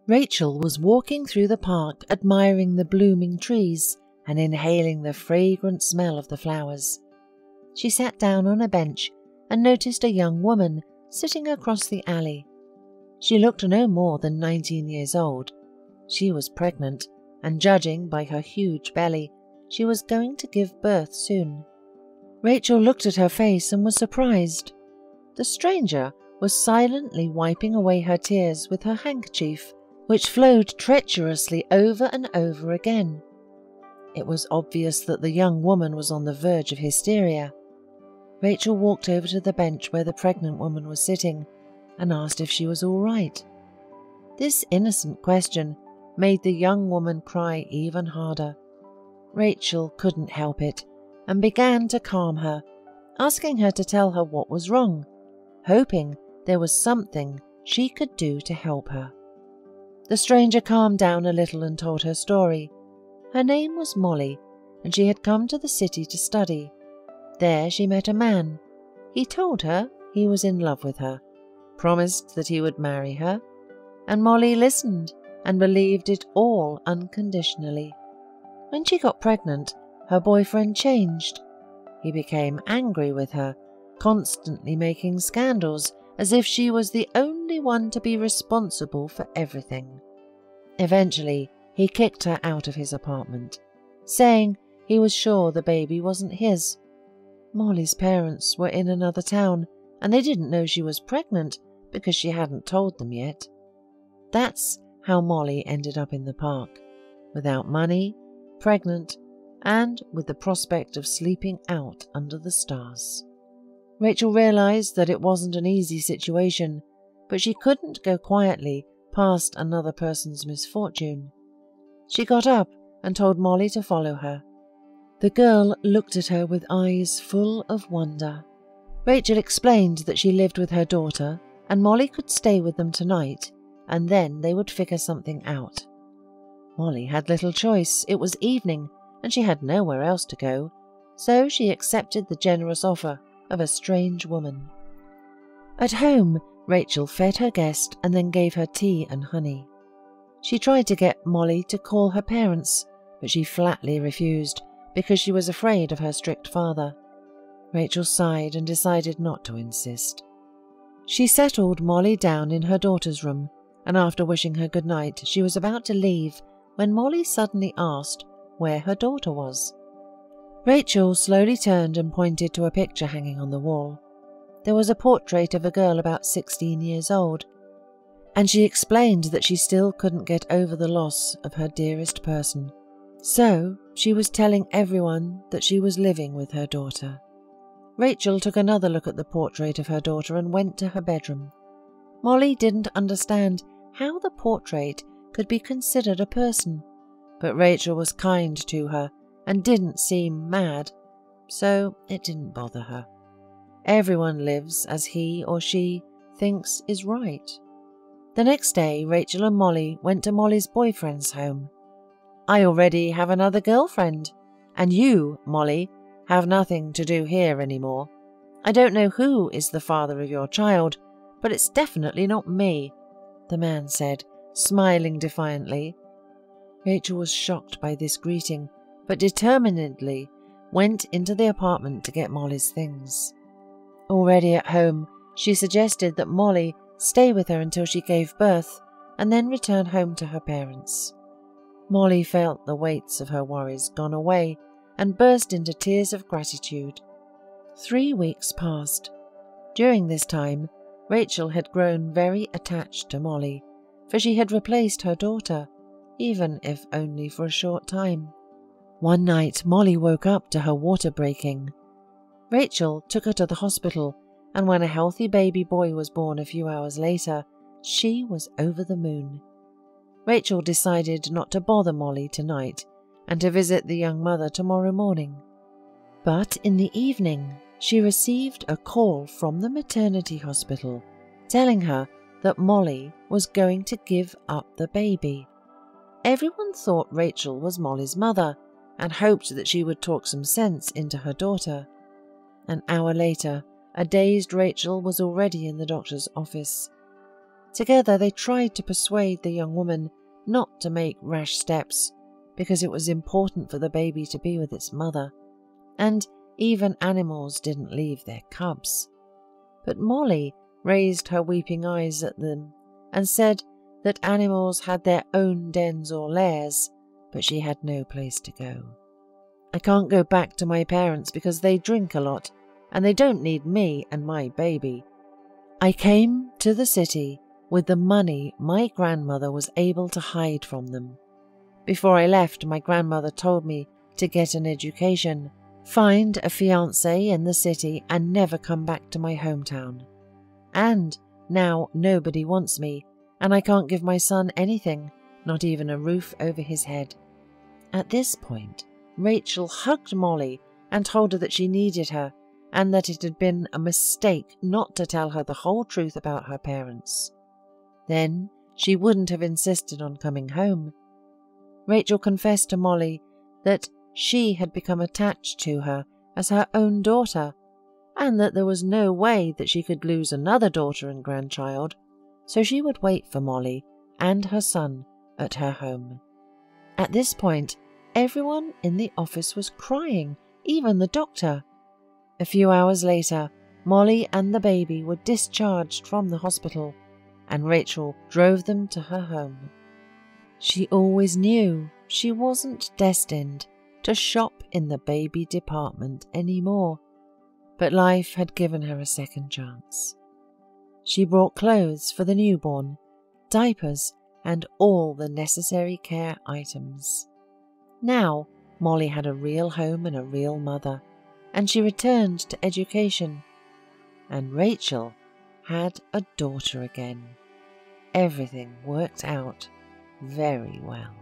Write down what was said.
Rachel was walking through the park, admiring the blooming trees and inhaling the fragrant smell of the flowers. She sat down on a bench and noticed a young woman sitting across the alley. She looked no more than 19 years old. She was pregnant, and judging by her huge belly, she was going to give birth soon. Rachel looked at her face and was surprised. The stranger was silently wiping away her tears with her handkerchief, which flowed treacherously over and over again. It was obvious that the young woman was on the verge of hysteria. Rachel walked over to the bench where the pregnant woman was sitting and asked if she was all right. This innocent question made the young woman cry even harder. Rachel couldn't help it and began to calm her, asking her to tell her what was wrong, hoping there was something she could do to help her. The stranger calmed down a little and told her story. Her name was Molly, and she had come to the city to study. There she met a man. He told her he was in love with her, promised that he would marry her, and Molly listened and believed it all unconditionally. When she got pregnant, her boyfriend changed. He became angry with her, constantly making scandals as if she was the only one to be responsible for everything. Eventually, he kicked her out of his apartment, saying he was sure the baby wasn't his. Molly's parents were in another town, and they didn't know she was pregnant because she hadn't told them yet. That's how Molly ended up in the park, without money, pregnant, and with the prospect of sleeping out under the stars. Rachel realized that it wasn't an easy situation, but she couldn't go quietly past another person's misfortune. She got up and told Molly to follow her. The girl looked at her with eyes full of wonder. Rachel explained that she lived with her daughter, and Molly could stay with them tonight, and then they would figure something out. Molly had little choice. It was evening, and she had nowhere else to go, so she accepted the generous offer of a strange woman. At home, Rachel fed her guest and then gave her tea and honey. She tried to get Molly to call her parents, but she flatly refused because she was afraid of her strict father. Rachel sighed and decided not to insist. She settled Molly down in her daughter's room, and after wishing her good night, she was about to leave when Molly suddenly asked where her daughter was. Rachel slowly turned and pointed to a picture hanging on the wall. There was a portrait of a girl about 16 years old, and she explained that she still couldn't get over the loss of her dearest person. So she was telling everyone that she was living with her daughter. Rachel took another look at the portrait of her daughter and went to her bedroom. Molly didn't understand how the portrait could be considered a person, but Rachel was kind to her and didn't seem mad, so it didn't bother her. Everyone lives as he or she thinks is right. The next day, Rachel and Molly went to Molly's boyfriend's home. "I already have another girlfriend, and you, Molly, have nothing to do here anymore. I don't know who is the father of your child, but it's definitely not me," the man said, smiling defiantly. Rachel was shocked by this greeting, but determinedly went into the apartment to get Molly's things. Already at home, she suggested that Molly stay with her until she gave birth and then return home to her parents. Molly felt the weights of her worries gone away and burst into tears of gratitude. 3 weeks passed. During this time, Rachel had grown very attached to Molly, for she had replaced her daughter, even if only for a short time. One night, Molly woke up to her water breaking. Rachel took her to the hospital, and when a healthy baby boy was born a few hours later, she was over the moon. Rachel decided not to bother Molly tonight and to visit the young mother tomorrow morning. But in the evening, she received a call from the maternity hospital telling her that Molly was going to give up the baby. Everyone thought Rachel was Molly's mother and hoped that she would talk some sense into her daughter. An hour later, a dazed Rachel was already in the doctor's office. Together they tried to persuade the young woman not to make rash steps, because it was important for the baby to be with its mother, and even animals didn't leave their cubs. But Molly raised her weeping eyes at them and said that animals had their own dens or lairs, but she had no place to go. I can't go back to my parents because they drink a lot, and they don't need me and my baby. I came to the city with the money my grandmother was able to hide from them. Before I left, my grandmother told me to get an education, find a fiancé in the city, and never come back to my hometown. And now nobody wants me, and I can't give my son anything, not even a roof over his head. At this point, Rachel hugged Molly and told her that she needed her, and that it had been a mistake not to tell her the whole truth about her parents. Then she wouldn't have insisted on coming home. Rachel confessed to Molly that she had become attached to her as her own daughter, and that there was no way that she could lose another daughter and grandchild, so she would wait for Molly and her son at her home. At this point, everyone in the office was crying, even the doctor. A few hours later, Molly and the baby were discharged from the hospital, and Rachel drove them to her home. She always knew she wasn't destined to shop in the baby department anymore, but life had given her a second chance. She brought clothes for the newborn, diapers, and all the necessary care items. Now, Molly had a real home and a real mother, and she returned to education. And Rachel had a daughter again. Everything worked out very well.